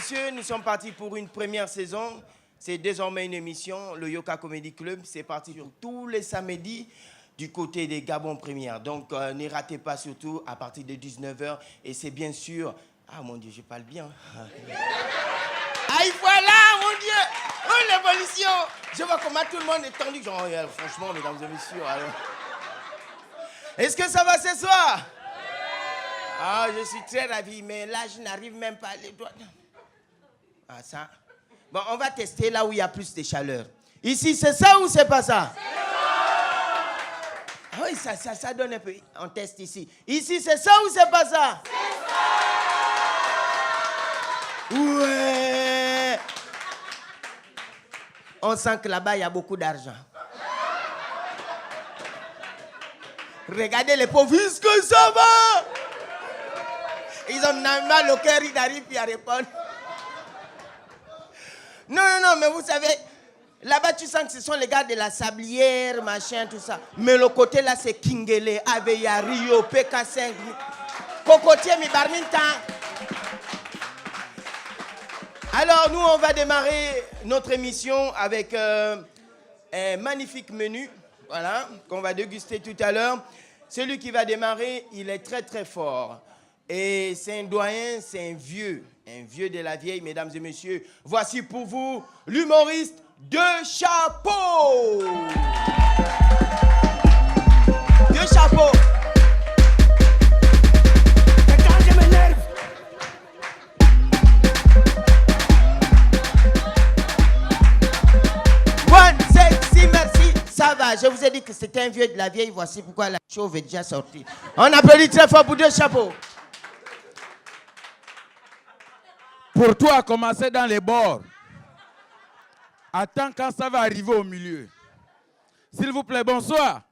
messieurs, nous sommes partis pour une première saison. C'est désormais une émission, le Yoka Comedy Club. C'est parti pour tous les samedis du côté des Gabon Première. Donc, ne ratez pas surtout à partir de 19h. Et c'est bien sûr... Ah, mon Dieu, je parle bien. Aïe, voilà, mon Dieu. Oh, l'évolution. Je vois comment tout le monde est tendu. Genre, franchement, mesdames et messieurs. Alors... Est-ce que ça va ce soir? Ah, je suis très ravi, mais là, je n'arrive même pas à les doigts. Ah, ça. Bon, on va tester là où il y a plus de chaleur. Ici, c'est ça ou c'est pas ça? Ah oui, ça donne un peu. On teste ici. Ici, c'est ça ou c'est pas ça? Ouais. On sent que là-bas, il y a beaucoup d'argent. Regardez les pauvres, est-ce que ça va? Ils ont mal au cœur, ils n'arrivent plus à répondre. Non, mais vous savez, là-bas, tu sens que ce sont les gars de la Sablière, machin, tout ça. Mais le côté là, c'est Kingele, Aveya, Rio, PK5, Cocotier, Mibarminta. Alors, nous, on va démarrer notre émission avec un magnifique menu, voilà, qu'on va déguster tout à l'heure. Celui qui va démarrer, il est très, très fort. Et c'est un doyen, c'est un vieux de la vieille, mesdames et messieurs. Voici pour vous l'humoriste De Chapeau. De Chapeau. Quand je m'énerve. One, sexy, merci. Ça va, je vous ai dit que c'était un vieux de la vieille. Voici pourquoi la chauve est déjà sortie. On applaudit très fort pour De Chapeau. Pour toi, commencer dans les bords. Attends quand ça va arriver au milieu. S'il vous plaît, bonsoir.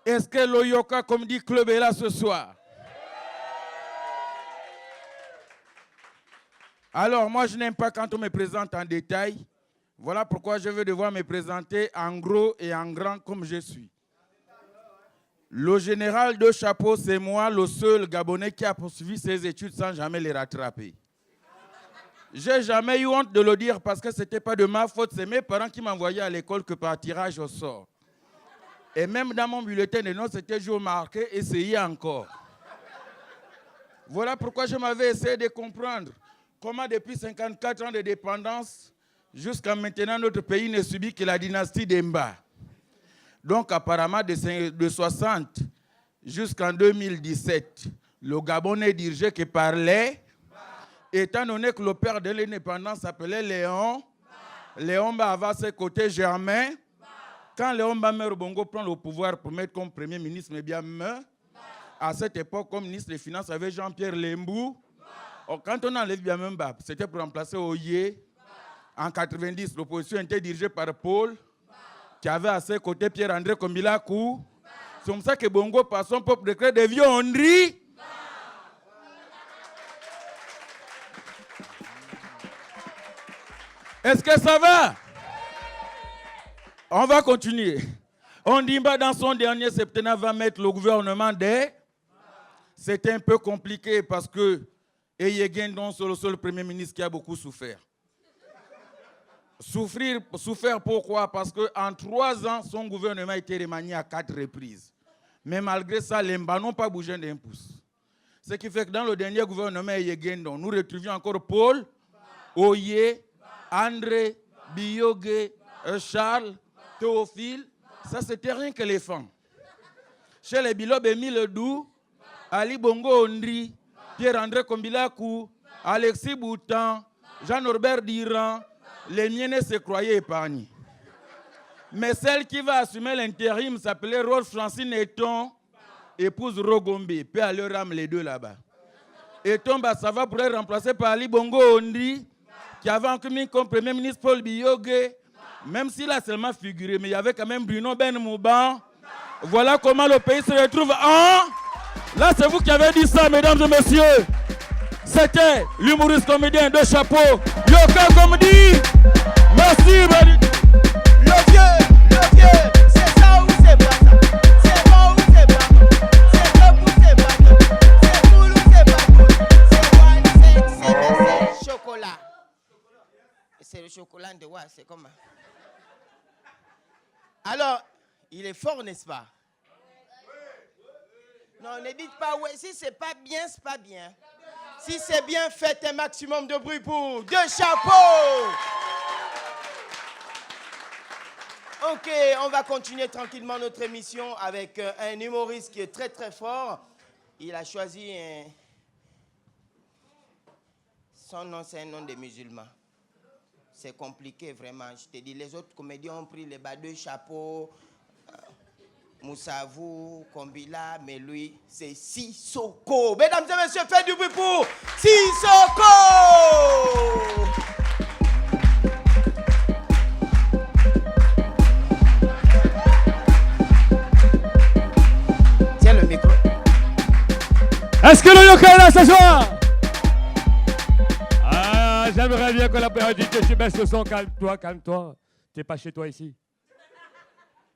Est-ce que le Yoka Comedy Club est là ce soir? Alors, moi, je n'aime pas quand on me présente en détail. Voilà pourquoi je vais devoir me présenter en gros et en grand comme je suis. Le général De Chapeau, c'est moi, le seul Gabonais qui a poursuivi ses études sans jamais les rattraper. J'ai jamais eu honte de le dire parce que ce n'était pas de ma faute. C'est mes parents qui m'envoyaient à l'école que par tirage au sort. Et même dans mon bulletin de notes, c'était jour marqué, essayez encore. Voilà pourquoi je m'avais essayé de comprendre comment depuis 54 ans de dépendance, jusqu'à maintenant, notre pays ne subit que la dynastie d'Emba. Donc apparemment, de 60 jusqu'en 2017, le Gabon n'est dirigé que par les... Étant donné que le père de l'indépendance s'appelait Léon, Léon Ba à ses côtés Germain. Quand Léon Ba Bongo prend le pouvoir pour mettre comme premier ministre, mais bien à cette époque, comme ministre des Finances, avait Jean-Pierre Lembou. Quand on enlève bien Ba, c'était pour remplacer Oye. En 90, l'opposition était dirigée par Paul, qui avait à ses côtés Pierre-André Kombilakou. C'est comme ça que Bongo, par son propre décret, devient Ondri. Est-ce que ça va? On va continuer. Ondimba, dans son dernier septennat, va mettre le gouvernement des... C'était un peu compliqué parce que Eyegendon, c'est le seul premier ministre qui a beaucoup souffert. Souffert pourquoi? Parce qu'en 3 ans, son gouvernement a été remanié à 4 reprises. Mais malgré ça, les Mba n'ont pas bougé d'un pouce. Ce qui fait que dans le dernier gouvernement Eyegendon, nous retrouvions encore Paul, Oye, André, Biyoge, Charles, Théophile, ça c'était rien que les femmes. Chez les Bilob, Émile Dou, Ali Bongo Ondri, Pierre-André Kombilakou, Alexis Boutan, Jean-Norbert Diran, les miennes se croyaient épargnés. Mais celle qui va assumer l'intérim s'appelait Rose Francine Eton, épouse Rogombe, peut aller ramener les deux là-bas. Eton, ça va pour être remplacé par Ali Bongo Ondri, qui avait encore mis comme premier ministre Paul Biyoge, même s'il a seulement figuré, mais il y avait quand même Bruno Ben Mouban. Voilà comment le pays se retrouve en... Là, c'est vous qui avez dit ça, mesdames et messieurs. C'était l'humoriste comédien De Chapeau, Yoka Comedy. Merci, Bali. Le vieux, c'est ça ou c'est pas ça? C'est bon ou c'est pas bon? C'est top ou c'est pas top? C'est cool ou c'est pas cool? C'est one, sexy, merci, chocolat. Alors, il est fort, n'est-ce pas? Non, ne dites pas ouais. Si c'est pas bien, c'est pas bien. Si c'est bien, faites un maximum de bruit pour Deux Chapeaux. Ok, on va continuer tranquillement notre émission avec un humoriste qui est très très fort. Il a choisi son nom, c'est un nom de musulman. C'est compliqué vraiment. Je te dis, les autres comédiens ont pris les bas Deux Chapeaux, Moussavou, Kombila, mais lui, c'est Sissoko. Mesdames et messieurs, faites du bruit pour Sissoko. Tiens le micro. Est-ce que le yoka est là ce soir? Ah, j'aimerais bien que la période que tu baisses le son. Calme-toi, calme-toi. T'es pas chez toi ici.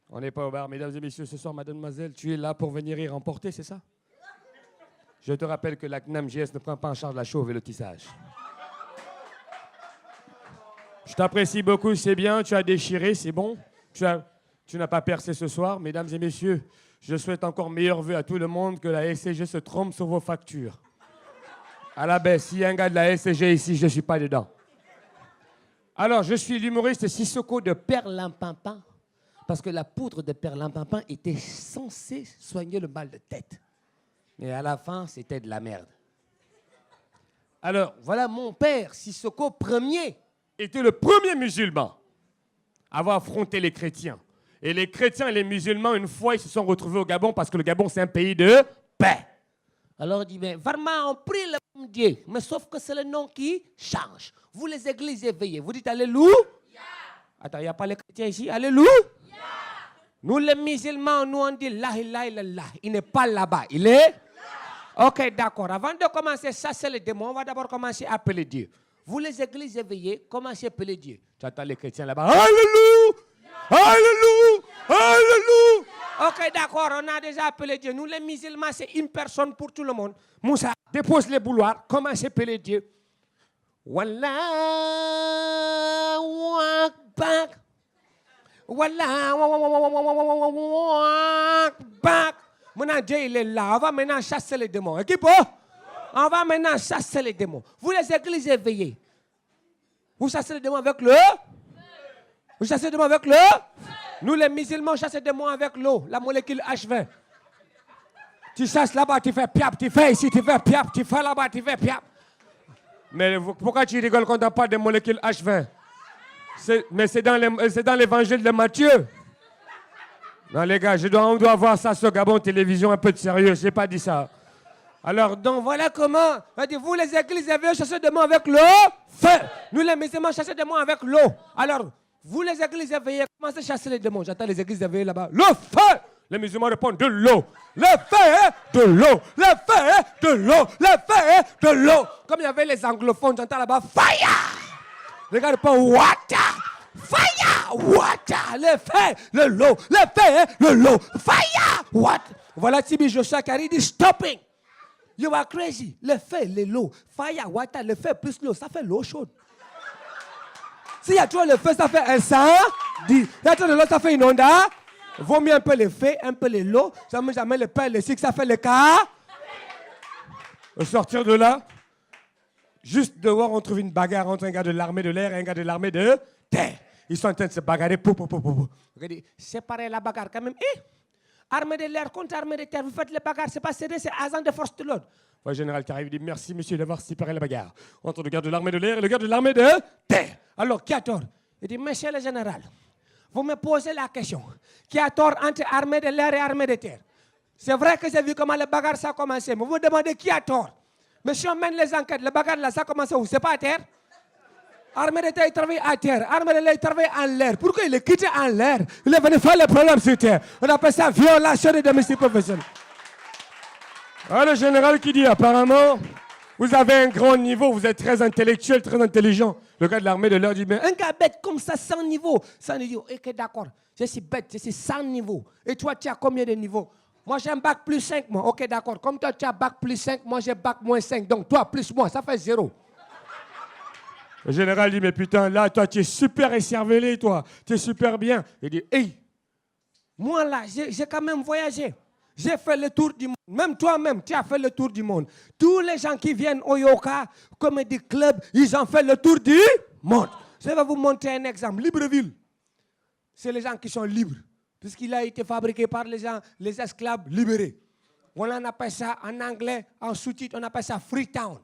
On n'est pas au bar. Mesdames et messieurs, ce soir, mademoiselle, tu es là pour venir y remporter, c'est ça? Je te rappelle que la CNAM GS ne prend pas en charge la chauve et le tissage. Je t'apprécie beaucoup, c'est bien. Tu as déchiré, c'est bon. Tu n'as pas percé ce soir. Mesdames et messieurs, je souhaite encore meilleurs vœux à tout le monde, que la SCG se trompe sur vos factures. À la baisse, s'il y a un gars de la SCG ici, je ne suis pas dedans. Alors, je suis l'humoriste Sissoko de Perlimpinpin, parce que la poudre de Perlimpinpin était censée soigner le mal de tête. Mais à la fin, c'était de la merde. Alors, voilà mon père, Sissoko Ier, était le premier musulman à avoir affronté les chrétiens. Et les chrétiens et les musulmans, une fois, ils se sont retrouvés au Gabon parce que le Gabon, c'est un pays de paix. Alors, il dit, mais vraiment, on prie le même Dieu, mais sauf que c'est le nom qui change. Vous, les églises éveillées, vous dites Alléluia. Attends, il n'y a pas les chrétiens ici. Alléluia. Nous, les musulmans, nous, on dit La ilaha illallah. Il n'est pas là-bas. Il est là. Ok, d'accord. Avant de commencer à chasser les démons, on va d'abord commencer à appeler Dieu. Vous, les églises éveillées, commencez à appeler Dieu. Tu entends les chrétiens là-bas. Alléluia. Alléluia. Alléluia. Ok, d'accord. On a déjà appelé Dieu. Nous, les musulmans, c'est une personne pour tout le monde. Moussa, dépose les bouloirs. Commencez à appeler Dieu. Wallahu Akbar. Wallahu Akbar. Maintenant, Dieu, il est là. On va maintenant chasser les démons. Équipe, on va maintenant chasser les démons. Vous, les églises éveillées, vous chassez les démons avec le? Vous chassez les démons avec le? Nous, les musulmans, chassons les démons avec l'eau, la molécule H20. Tu chasses là-bas, tu fais piap, tu fais ici, tu fais piap, tu fais là-bas, tu fais piap. Mais pourquoi tu rigoles quand on n'a pas de molécule H20? Mais c'est dans l'évangile de Matthieu. Non, les gars, on doit voir ça sur Gabon Télévision, un peu de sérieux, je n'ai pas dit ça. Alors, donc, voilà comment. Vous, les églises éveillées, chassez des démons avec le feu. Nous, les musulmans, chassez des démons avec l'eau. Alors, vous, les églises éveillées, commencez à chasser les démons. J'entends les églises éveillées là-bas. Le feu! Les musulmans répondent de l'eau. Le feu est de l'eau. Le feu est de l'eau. Le feu est de l'eau. Comme il y avait les anglophones, j'entends là-bas, fire! Les gars répondent, water! Fire! Water! Le feu, le l'eau. Le feu est de l'eau. Fire! What? Voilà Tibi Joshua qui dit stopping. You are crazy. Le feu, l'eau. Fire, water, le feu plus l'eau, ça fait l'eau chaude. S'il y a trop le feu, ça fait un sang. Il y a trop de l'eau, ça fait une onda. Vaut mieux un peu le feu, un peu l'eau. Jamais le pain, le sucre, ça fait le cas. Au sortir de là, juste dehors, on trouve une bagarre entre un gars de l'armée de l'air et un gars de l'armée de terre. Ils sont en train de se bagarrer. Séparer la bagarre quand même. Armée de l'air contre armée de terre, vous faites les bagarres, c'est pas serré, c'est agent de force de l'ordre. Le général qui arrive, il dit merci monsieur d'avoir séparé la bagarre entre le gars de l'armée de l'air et le gars de l'armée de terre. Alors, qui a tort? Il dit, monsieur le général, vous me posez la question. Qui a tort entre armée de l'air et armée de terre? C'est vrai que j'ai vu comment la bagarre ça a commencé, mais vous me demandez qui a tort. Monsieur, on mène les enquêtes, la bagarre là, ça a commencé où? C'est pas à terre? Armée de terre, il travaille à terre. Armée de l'air, il travaille en l'air. Pourquoi il est quitté en l'air? Il est venu faire les problèmes sur terre. On appelle ça violation des domiciles professionnels. Ah, le général qui dit, apparemment, vous avez un grand niveau, vous êtes très intellectuel, très intelligent. Le gars de l'armée de l'air dit, mais un gars bête comme ça, sans niveau. Sans niveau. Ok, d'accord. Je suis bête, je suis sans niveau. Et toi, tu as combien de niveaux? Moi, j'ai un bac plus 5, moi. Ok, d'accord. Comme toi, tu as bac plus 5, moi, j'ai bac moins 5. Donc, toi, plus moi, ça fait 0. Le général dit, mais putain, là, toi, tu es super écervelé, toi. Tu es super bien. Il dit, hey, Moi, là, j'ai quand même voyagé. J'ai fait le tour du monde. Même toi-même, tu as fait le tour du monde. Tous les gens qui viennent au Yoka Comedy Club, ils ont fait le tour du monde. Je vais vous montrer un exemple. Libreville, c'est les gens qui sont libres, puisqu'il a été fabriqué par les gens, les esclaves libérés. On en appelle ça en anglais, en sous-titre, on appelle ça Freetown.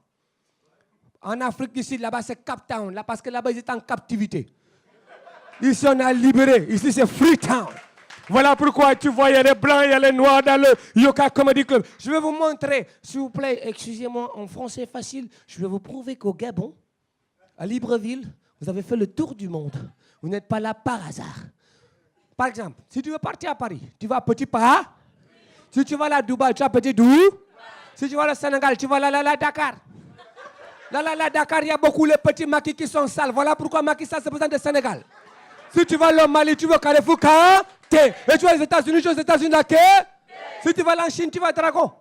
En Afrique du Sud, là-bas, c'est Cap Town, là, parce que là-bas, ils étaient en captivité. Ici, on a libéré. Ici, c'est Freetown. Voilà pourquoi tu vois, il y a les blancs, il y a les noirs dans le Yoka Comedy Club. Je vais vous montrer, s'il vous plaît, excusez-moi, en français facile, je vais vous prouver qu'au Gabon, à Libreville, vous avez fait le tour du monde. Vous n'êtes pas là par hasard. Par exemple, si tu veux partir à Paris, tu vas à Petit Pas. Si tu vas là à Dubaï, tu vas à Petit Dou. Si tu vas au Sénégal, tu vas là à Dakar. Là, Dakar, il y a beaucoup de petits maquis qui sont sales. Voilà pourquoi Macky Sall se présente du Sénégal. Si tu vas au Mali, tu vas au Carrefour Kanté. Et tu vas aux États-Unis, tu vas aux États-Unis là-quai. Si tu vas en Chine, tu vas à Dragon.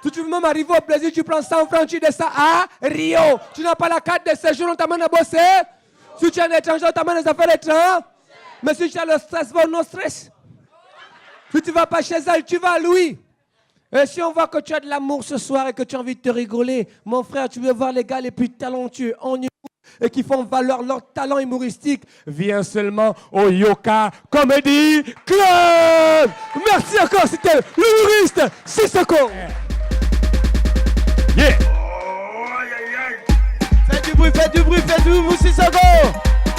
Si tu veux même arriver au Brésil, tu prends 100 francs, tu descends à Rio. Tu n'as pas la carte de séjour, on t'amène à bosser. Si tu es un étranger, on t'amène aux affaires étrangères. Mais si tu as le stress, va no stress. Si tu ne vas pas chez elle, tu vas à Louis. Et si on voit que tu as de l'amour ce soir et que tu as envie de te rigoler, mon frère, tu veux voir les gars les plus talentueux en humour et qui font valoir leur talent humoristique, viens seulement au Yoka Comedy Club. Merci encore, c'était l'humoriste Sissoko. Yeah. Faites du bruit, Sissoko.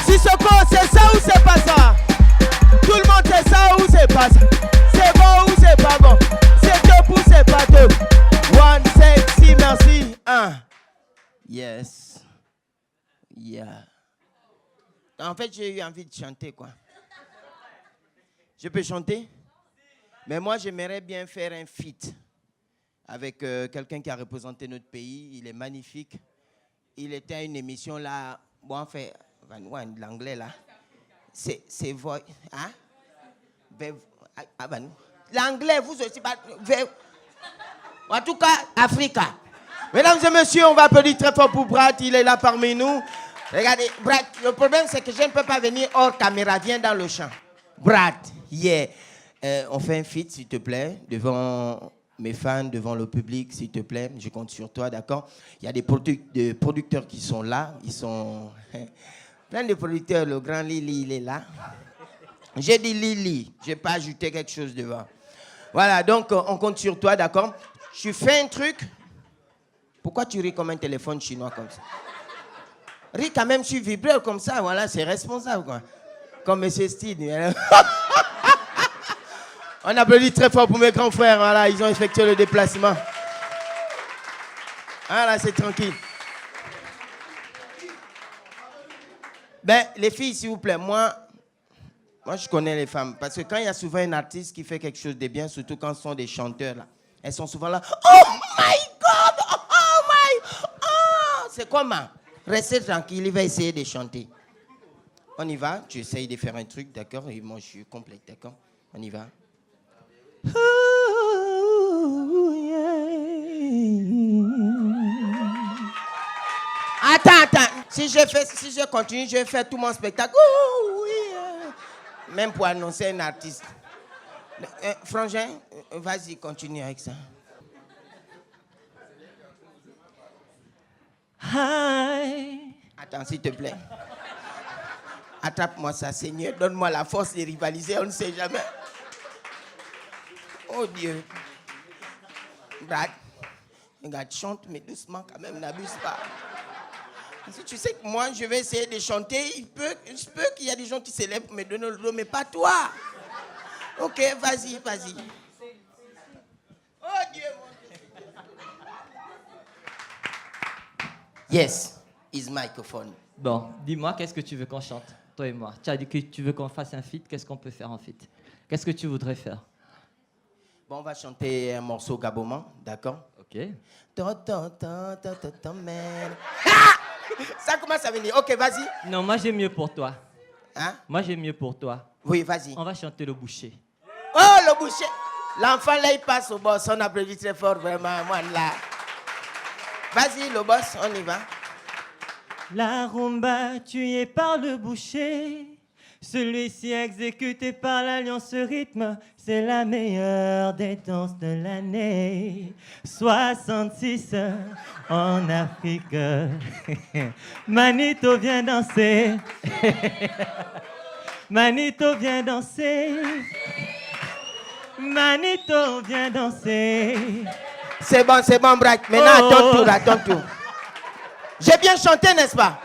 Sissoko, c'est ça ou c'est pas ça? Tout le monde sait ça ou c'est pas ça? C'est bon ou c'est pas bon? C'est top ou c'est pas top? One, sexy, merci. Un. Yes. Yeah. En fait, j'ai eu envie de chanter, quoi. Je peux chanter? Mais moi, j'aimerais bien faire un feat avec quelqu'un qui a représenté notre pays. Il est magnifique. Il était à une émission là. Bon, en fait, l'anglais là. C'est voix. Hein? L'anglais, vous aussi. En tout cas, Africa. Mesdames et messieurs, on va applaudir très fort pour Brad. Il est là parmi nous. Regardez, Brad, le problème c'est que je ne peux pas venir hors caméra. Viens dans le champ. Brad, yeah. On fait un feat, s'il te plaît, devant mes fans, devant le public, s'il te plaît. Je compte sur toi, d'accord? Il y a des producteurs qui sont là. Ils sont plein de producteurs. Le grand Lili, il est là. J'ai dit Lili. Je n'ai pas ajouté quelque chose devant. Voilà, donc on compte sur toi, d'accord? Tu fais un truc. Pourquoi tu ris comme un téléphone chinois comme ça? Ris quand même sur vibreur comme ça, voilà, c'est responsable, quoi. Comme M. Steve. On applaudit très fort pour mes grands frères, voilà, ils ont effectué le déplacement. Voilà, c'est tranquille. Ben, les filles, s'il vous plaît, moi, je connais les femmes. Parce que quand il y a souvent un artiste qui fait quelque chose de bien, surtout quand ce sont des chanteurs, là, elles sont souvent là. Oh my God! Oh my... Oh! C'est comment? Restez tranquille, il va essayer de chanter. On y va? Tu essayes de faire un truc, d'accord? Et moi, je suis complet, d'accord? On y va? Attends. Si je continue, je vais faire tout mon spectacle. Même pour annoncer un artiste. Frangin, vas-y, continue avec ça. Hi. Attends, s'il te plaît. Attrape-moi ça, Seigneur. Donne-moi la force de rivaliser, on ne sait jamais. Oh Dieu. Brad, regarde, chante, mais doucement quand même, n'abuse pas. Si tu sais que moi, je vais essayer de chanter, il se peut qu'il y a des gens qui s'élèvent pour me donner le dos, mais pas toi. Ok, vas-y. Oh Dieu, mon Dieu. Yes, is microphone. Bon, dis-moi, qu'est-ce que tu veux qu'on chante, toi et moi? Tu as dit que tu veux qu'on fasse un feat, qu'est-ce qu'on peut faire en feat? Qu'est-ce que tu voudrais faire? Bon, on va chanter un morceau gaboman, d'accord? Ok. Ça commence à venir. Ok, vas-y. Non, moi j'ai mieux pour toi. Hein? Moi j'ai mieux pour toi. Oui, vas-y. On va chanter le boucher. Oh, le boucher. L'enfant là, il passe au boss. On applaudit très fort, vraiment. Moi, là. Vas-y, le boss, on y va. La rumba tuée par le boucher Celui-ci exécuté par l'Alliance Rythme, c'est la meilleure des danses de l'année. 66 en Afrique. Manito vient danser. Manito vient danser. Manito vient danser. C'est bon, Braque. Maintenant, attends tout. J'ai bien chanté, n'est-ce pas?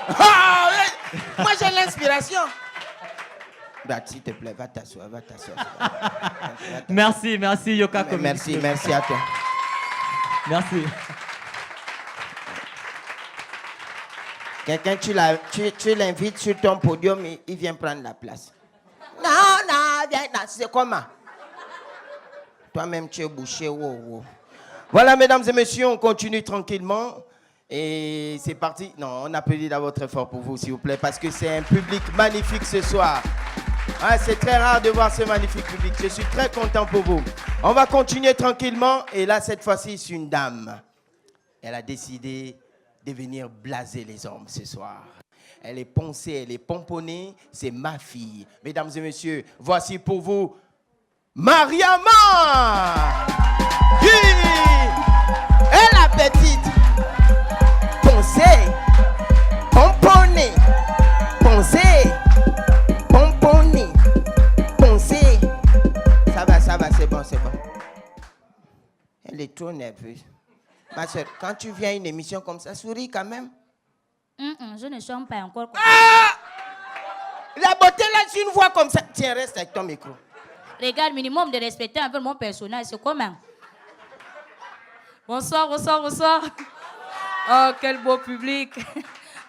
Ah, ouais. Moi, j'ai l'inspiration. Braque, s'il te plaît, va t'asseoir. Merci, Yoka Comedy. Merci à toi. Merci. Quelqu'un, tu l'invites sur ton podium, il vient prendre la place. Non, viens, c'est comment? Toi-même, tu es bouché. Wow. Voilà, mesdames et messieurs, on continue tranquillement. Et c'est parti. Non, on applaudit d'abord très fort pour vous, s'il vous plaît, parce que c'est un public magnifique ce soir. Ah, c'est très rare de voir ce magnifique public. Je suis très content pour vous. On va continuer tranquillement. Et là, cette fois-ci, c'est une dame. Elle a décidé de venir blaser les hommes ce soir. Elle est poncée, elle est pomponnée. C'est ma fille. Mesdames et messieurs, voici pour vous Mariama. Elle la petite. Poncée, pomponnée, poncée, pomponnée, poncée. Ça va, c'est bon. Elle est trop nerveuse. Ma soeur, quand tu viens à une émission comme ça, souris quand même. Je ne chante pas encore. Ah! La beauté là, c'est une voix comme ça. Tiens, reste avec ton micro. Regarde, minimum de respecter un peu mon personnage, c'est comment? Bonsoir. Oh, quel beau public.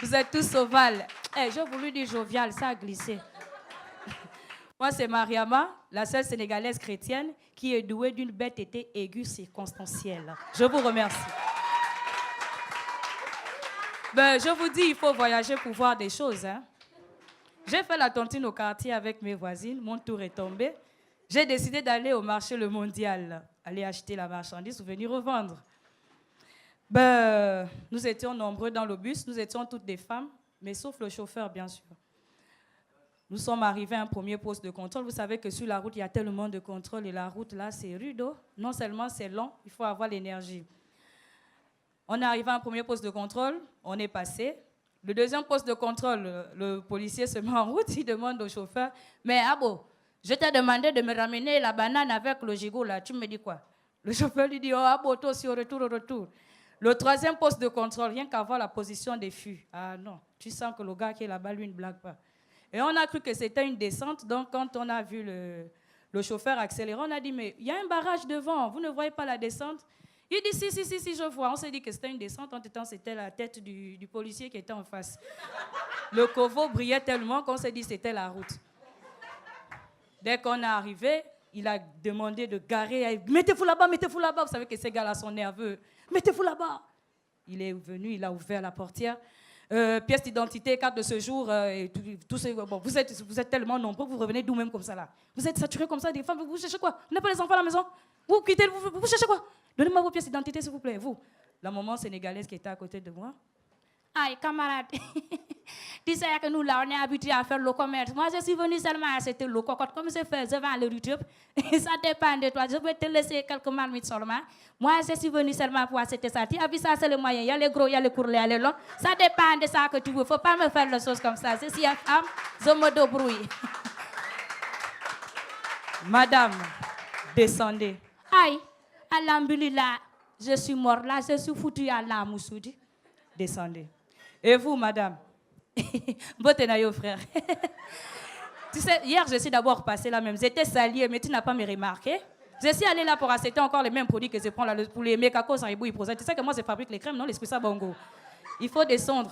Vous êtes tous ovales. J'ai voulu dire jovial, ça a glissé. Moi, c'est Mariama, la seule Sénégalaise chrétienne qui est douée d'une bêteté aiguë circonstancielle. Je vous remercie. Je vous dis, il faut voyager pour voir des choses. Hein. J'ai fait la tontine au quartier avec mes voisines. Mon tour est tombé. J'ai décidé d'aller au marché Le Mondial, aller acheter la marchandise ou venir revendre. Nous étions nombreux dans le bus. Nous étions toutes des femmes, mais sauf le chauffeur, bien sûr. Nous sommes arrivés à un premier poste de contrôle. Vous savez que sur la route, il y a tellement de contrôles et la route, là, c'est rude. Non seulement c'est long, il faut avoir l'énergie. On est arrivé à un premier poste de contrôle, on est passé. Le deuxième poste de contrôle, le policier se met en route, il demande au chauffeur, « Mais Abo, je t'ai demandé de me ramener la banane avec le gigot, là, tu me dis quoi ?» Le chauffeur lui dit, « Oh Abo, toi aussi au retour. » Le troisième poste de contrôle, rien qu'à voir la position des fûts. Ah non, tu sens que le gars qui est là-bas, lui, ne blague pas. Et on a cru que c'était une descente, donc quand on a vu le chauffeur accélérer, on a dit, mais il y a un barrage devant, vous ne voyez pas la descente? Il dit, si, je vois. On s'est dit que c'était une descente, en tout temps, c'était la tête du policier qui était en face. Le covo brillait tellement qu'on s'est dit que c'était la route. Dès qu'on est arrivé, il a demandé de garer, mettez-vous là-bas, vous savez que ces gars-là sont nerveux. Mettez-vous là-bas. Il est venu, il a ouvert la portière. Pièce d'identité, carte de séjour, tout ce, bon, vous êtes tellement nombreux, vous revenez d'où même comme ça là. Vous êtes saturés comme ça, des femmes, vous cherchez quoi? Vous n'avez pas les enfants à la maison? Vous quittez, vous cherchez quoi? Donnez-moi vos pièces d'identité, s'il vous plaît, vous. La maman sénégalaise qui était à côté de moi. Aïe, camarade, tu sais que nous là, on est habitués à faire le commerce. Moi, je suis venu seulement à acheter le cocotte. Comme je fais, je vends le YouTube. Ça dépend de toi. Je vais te laisser quelques marmites seulement. Moi, je suis venu seulement pour acheter ça. Tu as vu ça, c'est le moyen. Il y a les gros, il y a les courts, il y a les longs. Ça dépend de ça que tu veux. Il ne faut pas me faire les choses comme ça. Je suis femme, je me débrouille. Madame, descendez. Aïe, alhamdulillah, je suis mort là, je suis foutu à la moussoudi. Descendez. Et vous, madame? Botenayo, frère. Tu sais, hier, je suis d'abord passée là même. J'étais saliée, mais tu n'as pas me remarqué. Je suis allée là pour acheter encore les mêmes produits que je prends là, pour les mécacos en hibou, tu sais que moi, je fabrique les crèmes, non, les Squissa Bongo. Il faut descendre.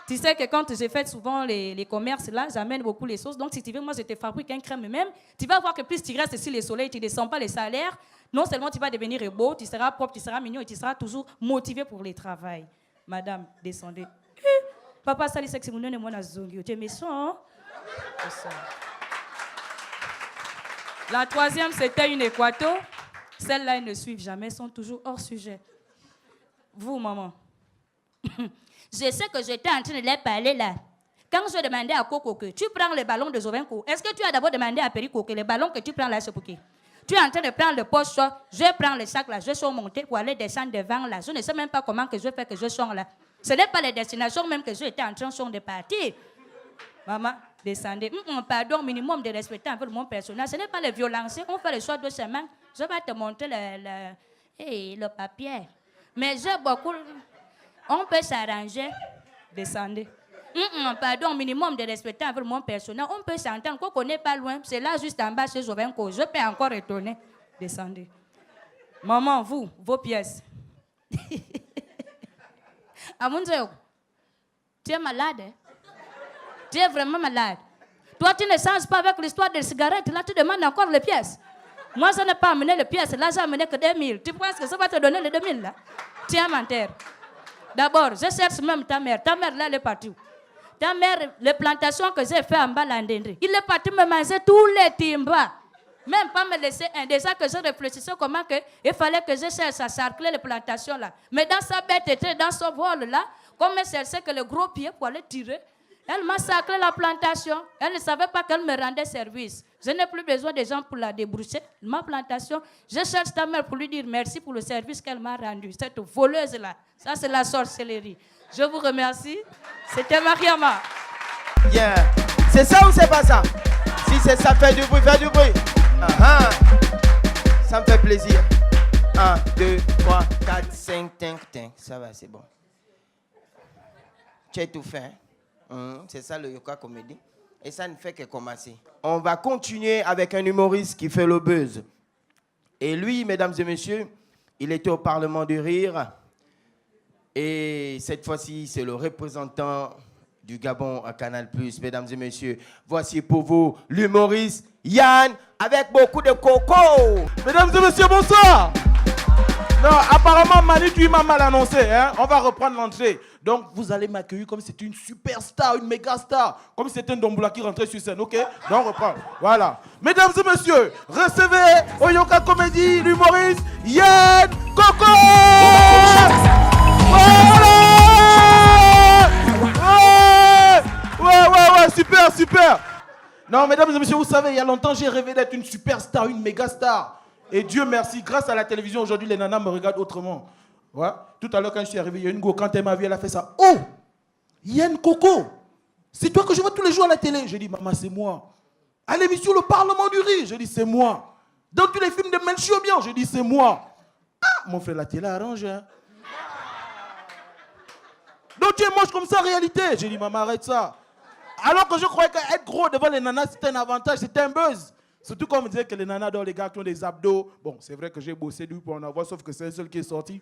Tu sais que quand j'ai fait souvent les commerces là, j'amène beaucoup les sauces. Donc, si tu veux, moi, je te fabrique un crème même. Tu vas voir que plus tu restes sur les soleils, tu ne descends pas les salaires. Non seulement tu vas devenir beau, tu seras propre, tu seras mignon et tu seras toujours motivé pour le travail. Madame, descendez. Papa, sali sexe mounon et moi na zongi. Tu es méchant, hein? La troisième, c'était une Équato. Celles-là, elles ne suivent jamais, elles sont toujours hors sujet. Vous, maman. Je sais que j'étais en train de les parler là. Quand je demandais à Coco que tu prends les ballons de Zovenko, est-ce que tu as d'abord demandé à Perico que les ballons que tu prends là, c'est pour qui? Tu es en train de prendre le poste, je prends le sac là, je suis monté pour aller descendre devant là. Je ne sais même pas comment que je fais que je sors là. Ce n'est pas les destinations même que j'étais en train de partir. Maman, descendez. Pardon, minimum de respect envers mon personnel. Ce n'est pas les violences. On fait le choix de semaine. Je vais te montrer le papier. Mais j'ai beaucoup. On peut s'arranger. Descendez. Pardon, minimum de respect envers mon personnel. On peut s'entendre. Qu'on n'est pas loin. C'est là, juste en bas, chez Jovenco. Je peux encore retourner. Descendez. Maman, vous, vos pièces. Amunzeo, tu es malade. Hein? Tu es vraiment malade. Toi, tu ne sens pas avec l'histoire des cigarettes. Là, tu demandes encore les pièces. Moi, je n'ai pas amené les pièces. Là, j'ai amené que 2000. Tu penses que ça va te donner les 2000 là? Tiens, menteur. D'abord, je cherche même ta mère. Ta mère, là, elle est partie. Ta mère, les plantations que j'ai fait en bas, l'Andendri, il est parti me manger tous les timbas. Même pas me laisser un. Déjà que je réfléchissais comment que il fallait que je cherche à cercler les plantations là. Mais dans sa bête était dans son vol là, comme elle cherchait que le gros pied pour aller tirer, elle m'a sacré la plantation. Elle ne savait pas qu'elle me rendait service. Je n'ai plus besoin de gens pour la débrousser. Ma plantation, je cherche ta mère pour lui dire merci pour le service qu'elle m'a rendu. Cette voleuse là, ça c'est la sorcellerie. Je vous remercie. C'était Mariama. Yeah. C'est ça ou c'est pas ça? Si c'est ça, fais du bruit, fais du bruit. Ça me fait plaisir. 1, 2, 3, 4, 5, ting. Ça va, c'est bon. Tu as tout fait. C'est ça le Yoka Comédie. Et ça ne fait que commencer. On va continuer avec un humoriste qui fait le buzz. Et lui, mesdames et messieurs, il était au Parlement du Rire. Et cette fois-ci, c'est le représentant du Gabon à Canal+. Mesdames et messieurs, voici pour vous l'humoriste Yann avec beaucoup de coco. Mesdames et messieurs, bonsoir. Non, apparemment, Manu, tu m'as mal annoncé. Hein? On va reprendre l'entrée. Donc, vous allez m'accueillir comme si c'était une superstar, une méga star. Comme si c'était un Domboula qui rentrait sur scène, ok? Donc, on reprend. Voilà. Mesdames et messieurs, recevez au Yoka Comédie l'humoriste Yann Coco. Ouais, super. Non, mesdames et messieurs, vous savez, il y a longtemps, j'ai rêvé d'être une superstar, une méga star. Et Dieu merci, grâce à la télévision, aujourd'hui, les nanas me regardent autrement. Ouais. Tout à l'heure, quand je suis arrivé, il y a une go, quand elle m'a vu, elle a fait ça. Oh, Yann Coco, c'est toi que je vois tous les jours à la télé. J'ai dit, maman, c'est moi. À l'émission Le Parlement du Rire, j'ai dit, c'est moi. Dans tous les films de Melchior Bian, j'ai dit, c'est moi. Ah, mon frère, la télé arrange, hein. Donc tu es moche comme ça en réalité. J'ai dit, maman, arrête ça. Alors que je croyais qu'être gros devant les nanas, c'était un avantage, c'était un buzz. Surtout quand on me disait que les nanas dans les gars qui ont des abdos. Bon, c'est vrai que j'ai bossé lui pour en avoir, sauf que c'est un seul qui est sorti.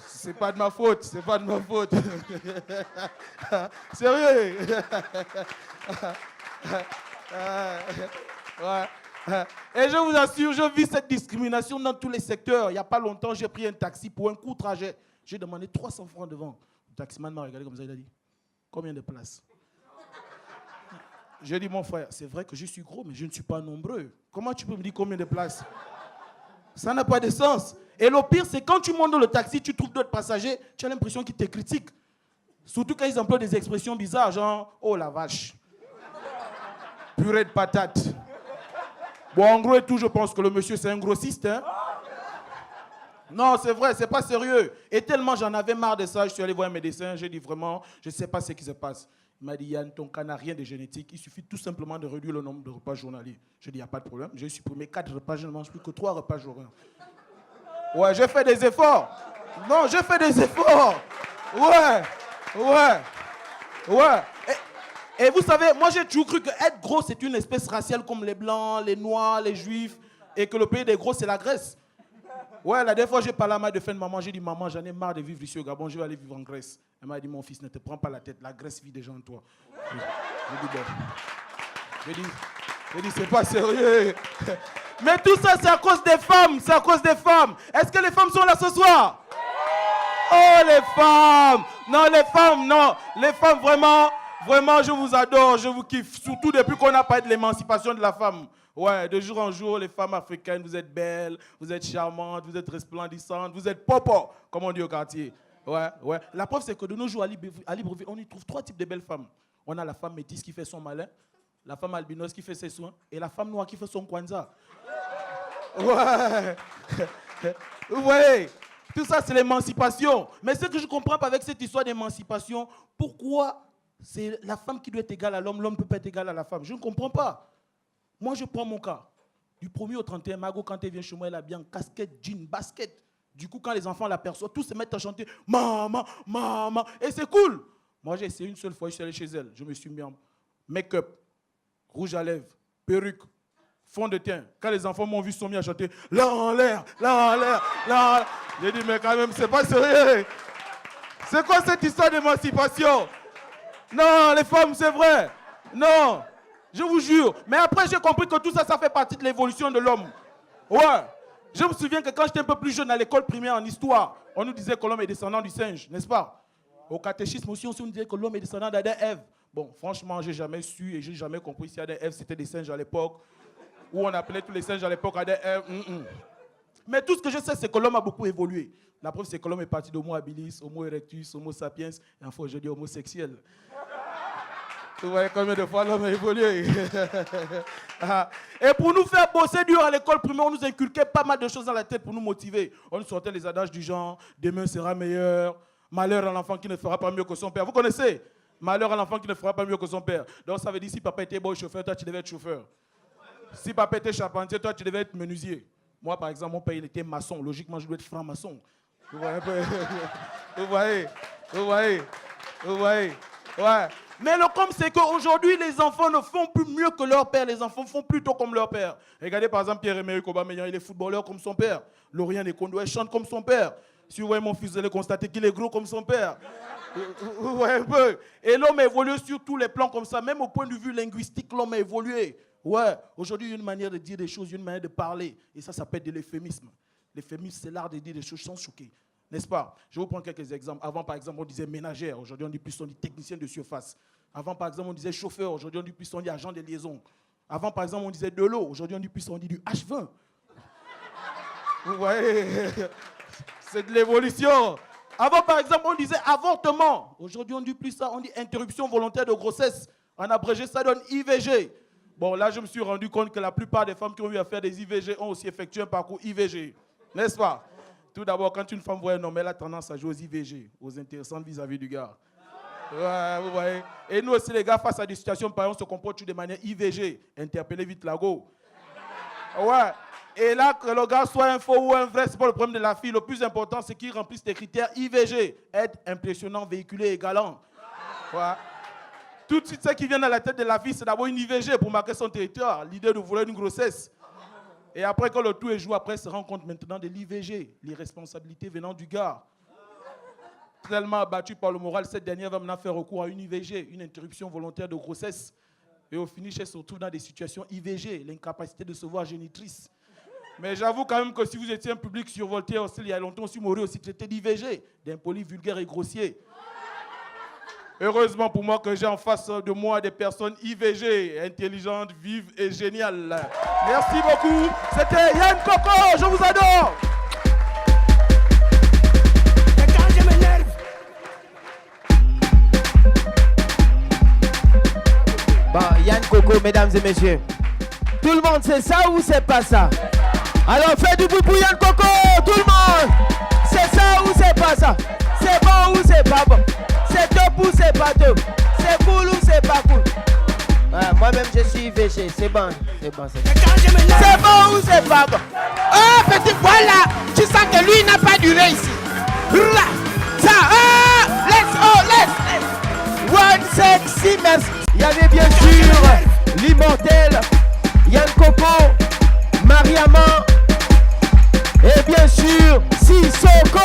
C'est pas de ma faute, c'est pas de ma faute. Sérieux. Ouais. Et je vous assure, je vis cette discrimination dans tous les secteurs. Il n'y a pas longtemps, j'ai pris un taxi pour un court trajet. J'ai demandé 300 francs devant. Le taximan m'a regardé comme ça, il a dit, combien de places? J'ai dit, mon frère, c'est vrai que je suis gros, mais je ne suis pas nombreux. Comment tu peux me dire combien de places? Ça n'a pas de sens. Et le pire, c'est quand tu montes dans le taxi, tu trouves d'autres passagers, tu as l'impression qu'ils te critiquent. Surtout quand ils emploient des expressions bizarres, genre, oh la vache, purée de patates. Bon, en gros et tout, je pense que le monsieur, c'est un grossiste, hein. Non, c'est vrai, c'est pas sérieux. Et tellement j'en avais marre de ça, je suis allé voir un médecin, j'ai dit vraiment, je ne sais pas ce qui se passe. Il m'a dit, Yann, ton cas n'a rien de génétique, il suffit tout simplement de réduire le nombre de repas journaliers. Je dis, il n'y a pas de problème, j'ai supprimé 4 repas, je ne mange plus que 3 repas journaliers. Ouais, j'ai fait des efforts. Non, j'ai fait des efforts. Ouais. Et vous savez, moi j'ai toujours cru que être gros, c'est une espèce raciale comme les blancs, les noirs, les juifs, et que le pays des gros, c'est la Grèce. Ouais, la dernière fois, j'ai parlé à ma défunte maman, j'ai dit, maman, j'en ai marre de vivre ici au Gabon, je vais aller vivre en Grèce. Elle m'a dit, mon fils, ne te prends pas la tête, la Grèce vit déjà en toi. J'ai dit, c'est pas sérieux. Mais tout ça, c'est à cause des femmes, c'est à cause des femmes. Est-ce que les femmes sont là ce soir? Oh, les femmes. Non, les femmes, non. Les femmes, vraiment, je vous adore, je vous kiffe. Surtout depuis qu'on a parlé de l'émancipation de la femme. Ouais, de jour en jour, les femmes africaines, vous êtes belles, vous êtes charmantes, vous êtes resplendissantes, vous êtes popo, comme on dit au quartier. Ouais. La preuve, c'est que de nos jours, à Libreville, on y trouve 3 types de belles femmes. On a la femme métisse qui fait son malin, la femme albinos qui fait ses soins, et la femme noire qui fait son kwanza. Ouais. Vous voyez, tout ça, c'est l'émancipation. Mais ce que je ne comprends pas avec cette histoire d'émancipation, pourquoi c'est la femme qui doit être égale à l'homme, l'homme ne peut pas être égal à la femme? Je ne comprends pas. Moi, je prends mon cas. Du 1er au 31, Margot, quand elle vient chez moi, elle a bien casquette, jean, basket. Du coup, quand les enfants l'aperçoivent, tous se mettent à chanter « Maman, maman ». Et c'est cool. Moi, j'ai essayé une seule fois, je suis allé chez elle. Je me suis mis en make-up, rouge à lèvres, perruque, fond de teint. Quand les enfants m'ont vu, ils sont mis à chanter « Là en l'air, là en l'air, là en l'air ». J'ai dit « Mais quand même, c'est pas sérieux. C'est quoi cette histoire d'émancipation? Non, les femmes, c'est vrai. Non. Je vous jure. Mais après, j'ai compris que tout ça, ça fait partie de l'évolution de l'homme. Ouais. Je me souviens que quand j'étais un peu plus jeune à l'école primaire en histoire, on nous disait que l'homme est descendant du singe, n'est-ce pas? Au catéchisme aussi, on nous disait que l'homme est descendant d'Adam et Ève. Bon, franchement, j'ai jamais su et j'ai jamais compris si Adam et Ève c'était des singes à l'époque, ou on appelait tous les singes à l'époque Adam et Ève. Mais tout ce que je sais, c'est que l'homme a beaucoup évolué. La preuve, c'est que l'homme est parti d'Homo habilis, Homo erectus, Homo sapiens, et enfin aujourd'hui homosexuel. Vous voyez combien de fois l'homme a évolué. Et pour nous faire bosser dur à l'école primaire, on nous inculquait pas mal de choses dans la tête pour nous motiver. On nous sortait les adages du genre « Demain sera meilleur »,« Malheur à l'enfant qui ne fera pas mieux que son père ». Vous connaissez? Malheur à l'enfant qui ne fera pas mieux que son père. Donc ça veut dire si papa était bon chauffeur, toi tu devais être chauffeur. Si papa était charpentier, toi tu devais être menuisier. Moi par exemple, mon père il était maçon. Logiquement, je dois être franc-maçon. Vous voyez un peu? Vous voyez? Ouais. Mais le comme c'est qu'aujourd'hui, les enfants ne font plus mieux que leur père. Les enfants font plutôt comme leur père. Regardez par exemple Pierre-Emerick Aubameyang, il est footballeur comme son père. Laurien Nekondoué chante comme son père. Si vous voyez mon fils, vous allez constater qu'il est gros comme son père. Vous voyez un peu? Et l'homme a évolué sur tous les plans comme ça. Même au point de vue linguistique, l'homme a évolué. Ouais. Aujourd'hui, il y a une manière de dire des choses, une manière de parler. Et ça s'appelle de l'euphémisme. L'euphémisme, c'est l'art de dire des choses sans choquer. N'est-ce pas? Je vais vous prendre quelques exemples. Avant, par exemple, on disait ménagère. Aujourd'hui, on dit plus, on dit technicien de surface. Avant, par exemple, on disait chauffeur. Aujourd'hui, on dit plus, on dit agent de liaison. Avant, par exemple, on disait de l'eau. Aujourd'hui, on dit plus, on dit du H20. Vous voyez? C'est de l'évolution. Avant, par exemple, on disait avortement. Aujourd'hui, on dit plus ça, on dit interruption volontaire de grossesse. En abrégé, ça donne IVG. Bon, là, je me suis rendu compte que la plupart des femmes qui ont eu à faire des IVG ont aussi effectué un parcours IVG. N'est-ce pas? Tout d'abord, quand une femme voit un homme, elle a tendance à jouer aux IVG, aux intéressantes vis-à-vis du gars. Ouais, vous voyez. Et nous aussi, les gars, face à des situations pareilles, on se comporte de manière IVG. Interpellez vite la go. Ouais. Et là, que le gars soit un faux ou un vrai, c'est pas le problème de la fille. Le plus important, c'est qu'il remplisse les critères IVG. Être impressionnant, véhiculé et galant. Ouais. Tout de suite, ce qui vient à la tête de la fille, c'est d'abord une IVG pour marquer son territoire. L'idée de vouloir une grossesse. Et après, quand le tout est joué, après, elle se rend compte maintenant de l'IVG, les responsabilités venant du gars. Tellement abattu par le moral, cette dernière va maintenant faire recours à une IVG, une interruption volontaire de grossesse. Et au finish, elle se retrouve dans des situations IVG, l'incapacité de se voir génitrice. Mais j'avoue quand même que si vous étiez un public survolté, il y a longtemps aussi, m'aurait aussi traité d'IVG, d'impoli, vulgaire et grossier. Heureusement pour moi que j'ai en face de moi des personnes IVG, intelligentes, vives et géniales. Merci beaucoup. C'était Yann Coco, je vous adore. Et quand je m'énerve, Bon, Yann Coco, mesdames et messieurs. Tout le monde sait ça ou c'est pas ça? Alors faites du bruit pour Yann Coco, tout le monde. C'est ça ou c'est pas ça? C'est bon ou c'est pas bon? C'est top ou c'est pas top? C'est cool ou c'est pas cool? Ouais, moi-même je suis IVG, c'est bon. C'est bon, c'est bon. et quand je m'énerve, C'est bon ou c'est pas bon? oh petit, voilà, tu sens que lui n'a pas duré ici. Là, ça, let's. One sexy, merci. Il y avait bien sûr l'immortel Yann Coco, Mariama et bien sûr Sissoko.